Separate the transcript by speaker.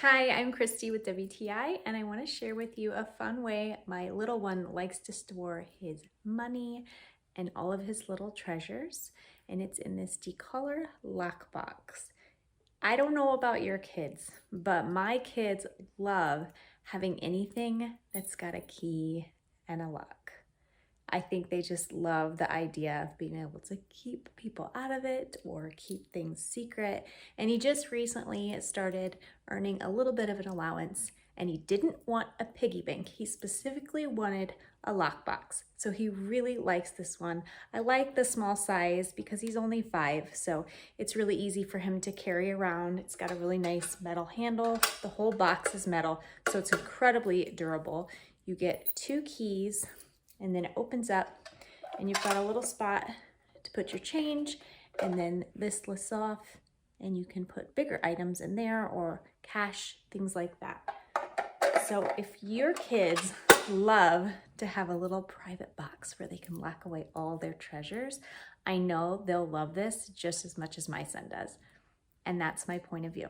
Speaker 1: Hi, I'm Christy with WTI, and I want to share with you a fun way my little one likes to store his money and all of his little treasures, and it's in this Decaller lockbox. I don't know about your kids, but my kids love having anything that's got a key and a lock. I think they just love the idea of being able to keep people out of it or keep things secret. And he just recently started earning a little bit of an allowance, and he didn't want a piggy bank. He specifically wanted a lockbox. So he really likes this one. I like the small size because he's only 5, so it's really easy for him to carry around. It's got a really nice metal handle. The whole box is metal, so it's incredibly durable. You get 2 keys, and then it opens up and you've got a little spot to put your change, and then this lifts off and you can put bigger items in there or cash, things like that. So if your kids love to have a little private box where they can lock away all their treasures, I know they'll love this just as much as my son does. And that's my point of view.